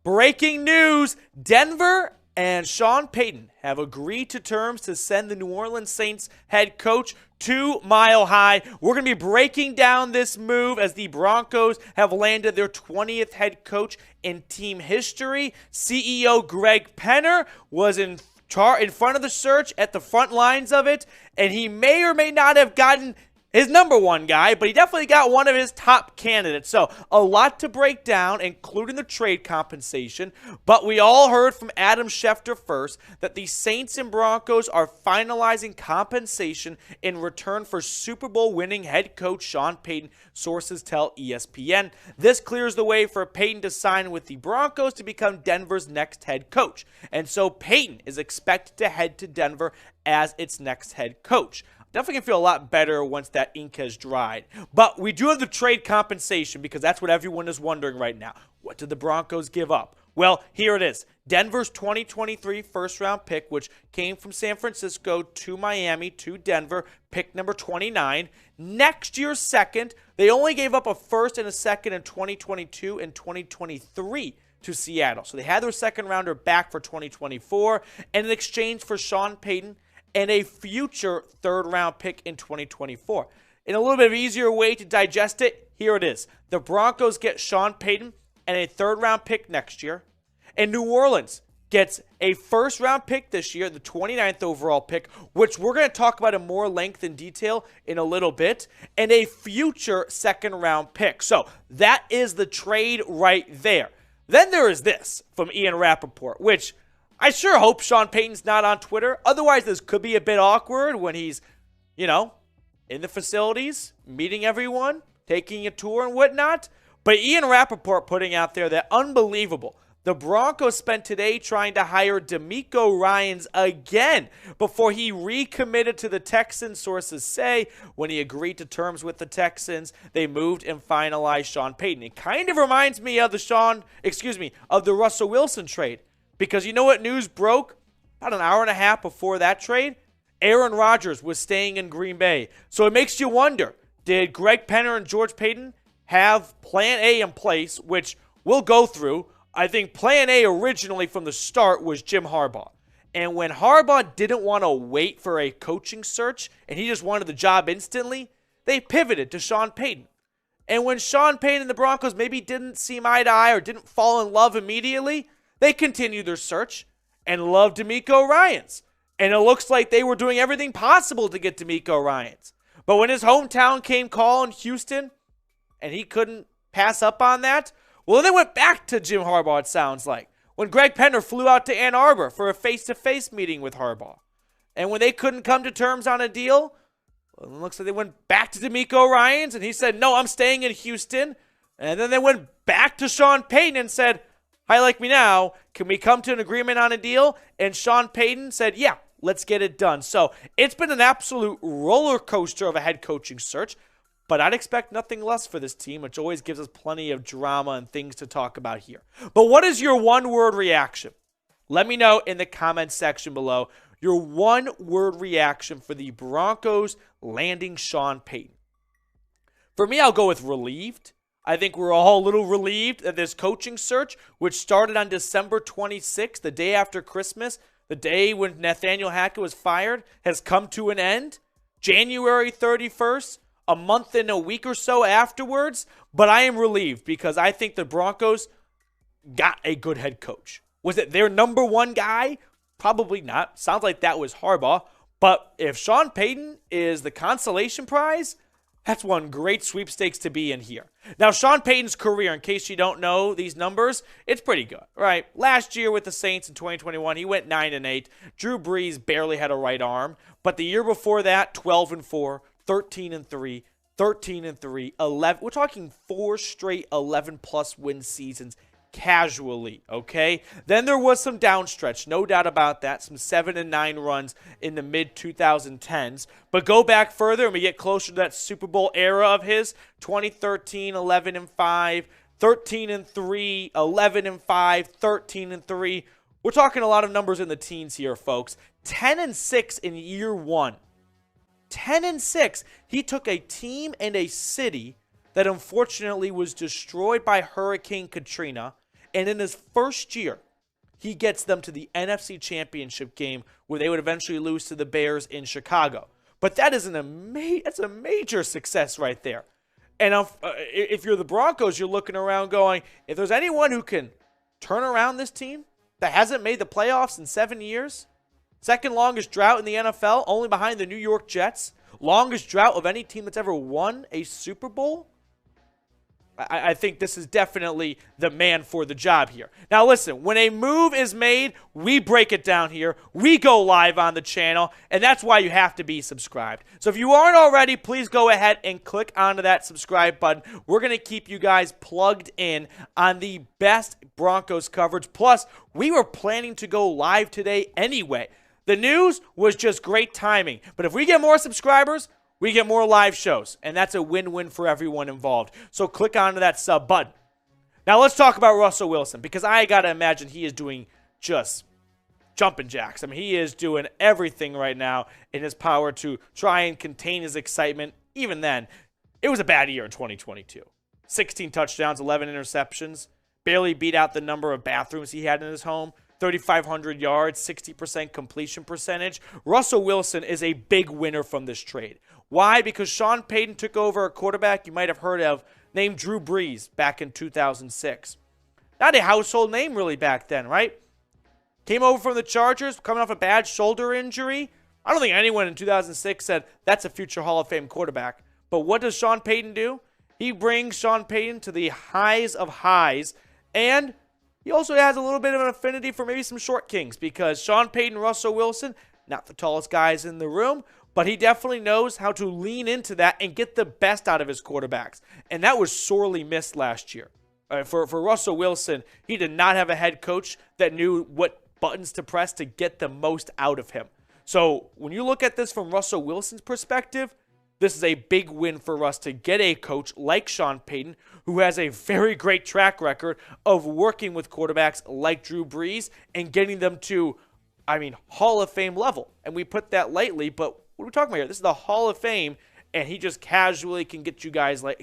Breaking news, Denver and Sean Payton have agreed to terms to send the New Orleans Saints head coach to Mile High. We're going to be breaking down this move as the Broncos have landed their 20th head coach in team history. CEO Greg Penner was in front of the search, at the front lines of it, and he may or may not have gotten his number one guy, but he definitely got one of his top candidates. So a lot to break down, including the trade compensation. But we all heard from Adam Schefter first that the Saints and Broncos are finalizing compensation in return for Super Bowl winning head coach Sean Payton, sources tell ESPN. This clears the way for Payton to sign with the Broncos to become Denver's next head coach. And so Payton is expected to head to Denver as its next head coach. Definitely can feel a lot better once that ink has dried. But we do have the trade compensation because that's what everyone is wondering right now. What did the Broncos give up? Well, here it is. Denver's 2023 first-round pick, which came from San Francisco to Miami to Denver, pick number 29. Next year's second, they only gave up a first and a second in 2022 and 2023 to Seattle. So they had their second-rounder back for 2024, and in exchange for Sean Payton and a future third-round pick in 2024. In a little bit of easier way to digest it, here it is. The Broncos get Sean Payton and a third-round pick next year. And New Orleans gets a first-round pick this year, the 29th overall pick, which we're going to talk about in more length and detail in a little bit, and a future second-round pick. So that is the trade right there. Then there is this from Ian Rappaport, which I sure hope Sean Payton's not on Twitter. Otherwise, this could be a bit awkward when he's, in the facilities, meeting everyone, taking a tour and whatnot. But Ian Rappaport putting out there that unbelievable. The Broncos spent today trying to hire DeMeco Ryans again before he recommitted to the Texans, sources say. When he agreed to terms with the Texans, they moved and finalized Sean Payton. It kind of reminds me of the Russell Wilson trade. Because you know what news broke about an hour and a half before that trade? Aaron Rodgers was staying in Green Bay. So it makes you wonder, did Greg Penner and George Payton have plan A in place, which we'll go through? I think plan A originally from the start was Jim Harbaugh. And when Harbaugh didn't want to wait for a coaching search and he just wanted the job instantly, they pivoted to Sean Payton. And when Sean Payton and the Broncos maybe didn't see eye to eye or didn't fall in love immediately, they continued their search and loved DeMeco Ryans. And it looks like they were doing everything possible to get DeMeco Ryans. But when his hometown came call in Houston and he couldn't pass up on that, well, then they went back to Jim Harbaugh, it sounds like. When Greg Penner flew out to Ann Arbor for a face-to-face meeting with Harbaugh. And when they couldn't come to terms on a deal, well, it looks like they went back to DeMeco Ryans and he said, no, I'm staying in Houston. And then they went back to Sean Payton and said, hi, like me now, can we come to an agreement on a deal? And Sean Payton said, yeah, let's get it done. So it's been an absolute roller coaster of a head coaching search, but I'd expect nothing less for this team, which always gives us plenty of drama and things to talk about here. But what is your one-word reaction? Let me know in the comments section below your one-word reaction for the Broncos landing Sean Payton. For me, I'll go with relieved. I think we're all a little relieved that this coaching search, which started on December 26th, the day after Christmas, the day when Nathaniel Hackett was fired, has come to an end. January 31st, a month and a week or so afterwards. But I am relieved because I think the Broncos got a good head coach. Was it their number one guy? Probably not. Sounds like that was Harbaugh. But if Sean Payton is the consolation prize, that's one great sweepstakes to be in here. Now, Sean Payton's career, in case you don't know these numbers, it's pretty good, right? Last year with the Saints in 2021, he went 9-8. Drew Brees barely had a right arm. But the year before that, 12-4, 13-3, 13-3, 11. We're talking 4 straight 11-plus win seasons casually, okay? Then there was some downstretch, no doubt about that, some 7-9 runs in the mid-2010s. But go back further and we get closer to that Super Bowl era of his, 2013, 11-5, 13-3, 11-5, 13-3. We're talking a lot of numbers in the teens here, folks. 10-6 in year one. 10-6. He took a team and a city that unfortunately was destroyed by Hurricane Katrina And in his first year, he gets them to the NFC Championship game where they would eventually lose to the Bears in Chicago. But that is that's a major success right there. And if you're the Broncos, you're looking around going, if there's anyone who can turn around this team that hasn't made the playoffs in 7 years, second longest drought in the NFL, only behind the New York Jets, longest drought of any team that's ever won a Super Bowl, I think this is definitely the man for the job here. Now listen, when a move is made, we break it down here. We go live on the channel, and that's why you have to be subscribed. So if you aren't already, please go ahead and click onto that subscribe button. We're going to keep you guys plugged in on the best Broncos coverage. Plus, we were planning to go live today anyway. The news was just great timing. But if we get more subscribers, we get more live shows, and that's a win-win for everyone involved. So click onto that sub button. Now let's talk about Russell Wilson, because I got to imagine he is doing just jumping jacks. I mean, he is doing everything right now in his power to try and contain his excitement. Even then, it was a bad year in 2022. 16 touchdowns, 11 interceptions, barely beat out the number of bathrooms he had in his home. 3,500 yards, 60% completion percentage. Russell Wilson is a big winner from this trade. Why? Because Sean Payton took over a quarterback you might have heard of named Drew Brees back in 2006. Not a household name really back then, right? Came over from the Chargers, coming off a bad shoulder injury. I don't think anyone in 2006 said that's a future Hall of Fame quarterback. But what does Sean Payton do? He brings Sean Payton to the highs of highs, and he also has a little bit of an affinity for maybe some short kings, because Sean Payton, Russell Wilson, not the tallest guys in the room, but he definitely knows how to lean into that and get the best out of his quarterbacks. And that was sorely missed last year. For Russell Wilson, he did not have a head coach that knew what buttons to press to get the most out of him. So when you look at this from Russell Wilson's perspective, this is a big win for us to get a coach like Sean Payton, who has a very great track record of working with quarterbacks like Drew Brees and getting them to, Hall of Fame level. And we put that lightly, but what are we talking about here? This is the Hall of Fame, and he just casually can get he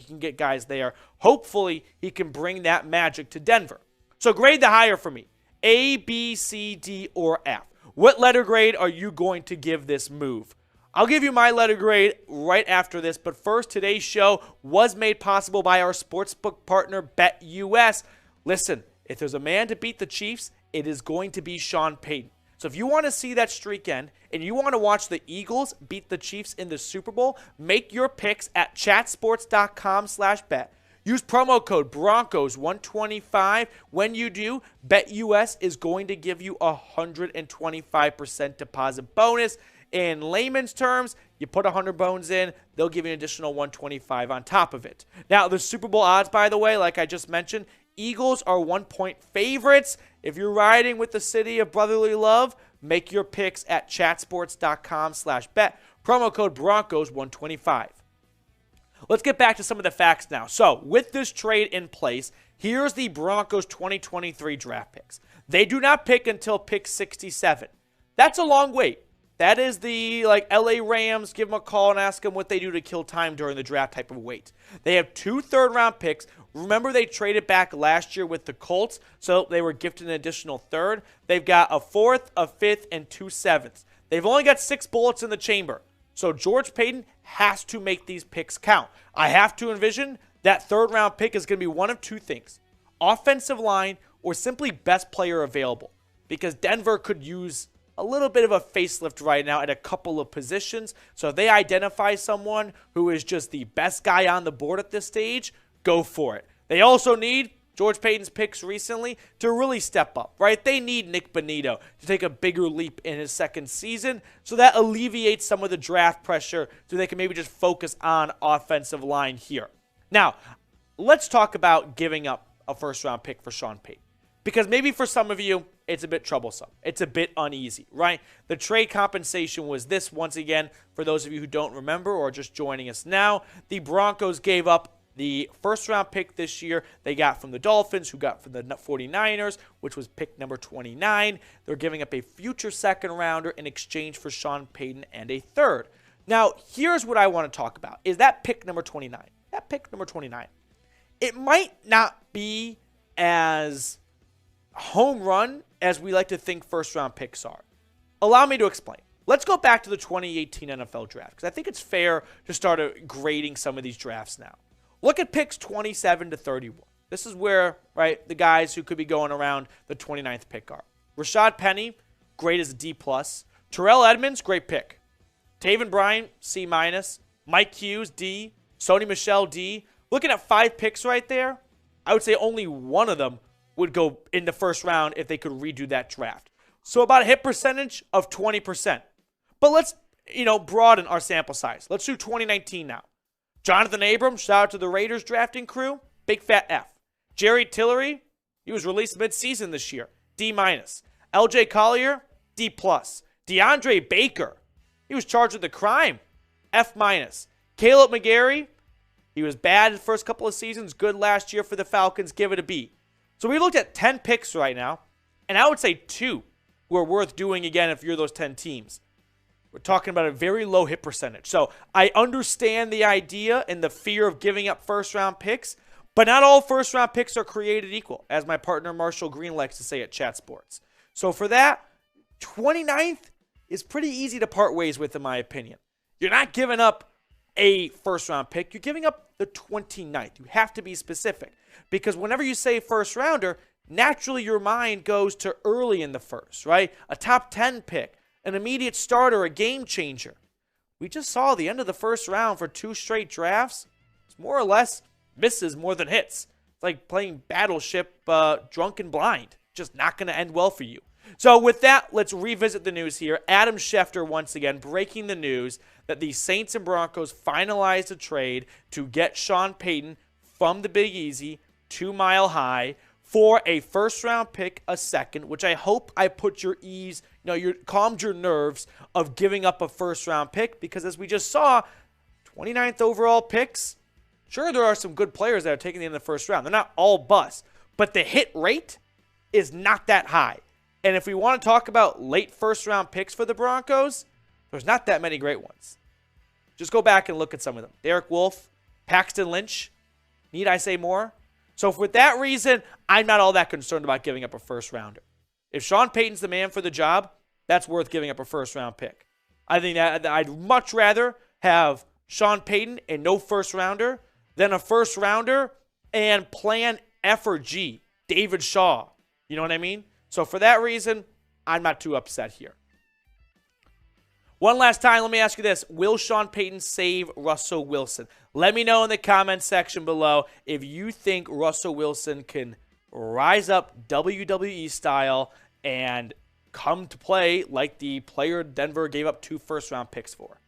can get guys there. Hopefully, he can bring that magic to Denver. So grade the hire for me. A, B, C, D, or F. What letter grade are you going to give this move? I'll give you my letter grade right after this, but first, today's show was made possible by our sportsbook partner, BetUS. Listen, if there's a man to beat the Chiefs, it is going to be Sean Payton. So if you want to see that streak end and you want to watch the Eagles beat the Chiefs in the Super Bowl, make your picks at chatsports.com/bet. Use promo code Broncos125. When you do, BetUS is going to give you a 125% deposit bonus. In layman's terms, you put 100 bones in, they'll give you an additional 125 on top of it. Now, the Super Bowl odds, by the way, like I just mentioned, Eagles are 1-point favorites. If you're riding with the city of brotherly love, make your picks at chatsports.com/bet. Promo code Broncos125. Let's get back to some of the facts now. So, with this trade in place, here's the Broncos 2023 draft picks. They do not pick until pick 67. That's a long wait. That is the, LA Rams, give them a call and ask them what they do to kill time during the draft type of wait. They have 2 third-round picks. Remember, they traded back last year with the Colts, so they were gifted an additional third. They've got a 4th, a 5th, and 2 7ths. They've only got 6 bullets in the chamber. So George Payton has to make these picks count. I have to envision that third-round pick is going to be one of 2 things: offensive line or simply best player available, because Denver could use a little bit of a facelift right now at a couple of positions. So if they identify someone who is just the best guy on the board at this stage, go for it. They also need George Payton's picks recently to really step up, right? They need Nick Bonito to take a bigger leap in his second season, so that alleviates some of the draft pressure so they can maybe just focus on offensive line here. Now, let's talk about giving up a first-round pick for Sean Payton, because maybe for some of you, it's a bit troublesome. It's a bit uneasy, right? The trade compensation was this, once again, for those of you who don't remember or just joining us now. The Broncos gave up the first-round pick this year they got from the Dolphins, who got from the 49ers, which was pick number 29. They're giving up a future second-rounder in exchange for Sean Payton and a third. Now, here's what I want to talk about, is that pick number 29. That pick number 29. It might not be as home run as we like to think first-round picks are. Allow me to explain. Let's go back to the 2018 NFL draft, because I think it's fair to start grading some of these drafts now. Look at picks 27 to 31. This is where, right, the guys who could be going around the 29th pick are. Rashad Penny, great as a D+. Terrell Edmonds, great pick. Taven Bryan, C-. Mike Hughes, D. Sony Michel, D. Looking at 5 picks right there, I would say only one of them would go in the first round if they could redo that draft. So about a hit percentage of 20%. But let's, broaden our sample size. Let's do 2019 now. Jonathan Abrams, shout out to the Raiders drafting crew, big fat F. Jerry Tillery, he was released mid-season this year, D-. LJ Collier, D+. DeAndre Baker, he was charged with a crime, F-. Caleb McGarry, he was bad the first couple of seasons, good last year for the Falcons, give it a B. So we looked at 10 picks right now, and I would say 2 were worth doing again if you're those 10 teams. We're talking about a very low hit percentage. So I understand the idea and the fear of giving up first-round picks, but not all first-round picks are created equal, as my partner Marshall Green likes to say at Chat Sports. So for that, 29th is pretty easy to part ways with, in my opinion. You're not giving up a first-round pick. You're giving up the 29th. You have to be specific, because whenever you say first-rounder, naturally your mind goes to early in the first, right? A top 10 pick, an immediate starter, a game changer. We just saw the end of the first round for 2 straight drafts. It's more or less misses more than hits. It's like playing Battleship drunk and blind. Just not going to end well for you. So with that, let's revisit the news here. Adam Schefter once again breaking the news that the Saints and Broncos finalized a trade to get Sean Payton from the Big Easy to Mile High for a first-round pick, a second, which I hope I put your ease, calmed your nerves of giving up a first-round pick, because as we just saw, 29th overall picks, sure, there are some good players that are taking in the first round. They're not all bust, but the hit rate is not that high. And if we want to talk about late first-round picks for the Broncos, there's not that many great ones. Just go back and look at some of them. Derek Wolfe, Paxton Lynch. Need I say more? So for that reason, I'm not all that concerned about giving up a first-rounder. If Sean Payton's the man for the job, that's worth giving up a first-round pick. I think that I'd much rather have Sean Payton and no first-rounder than a first-rounder and plan F or G, David Shaw. You know what I mean? So for that reason, I'm not too upset here. One last time, let me ask you this. Will Sean Payton save Russell Wilson? Let me know in the comments section below if you think Russell Wilson can rise up WWE style and come to play like the player Denver gave up 2 first-round picks for.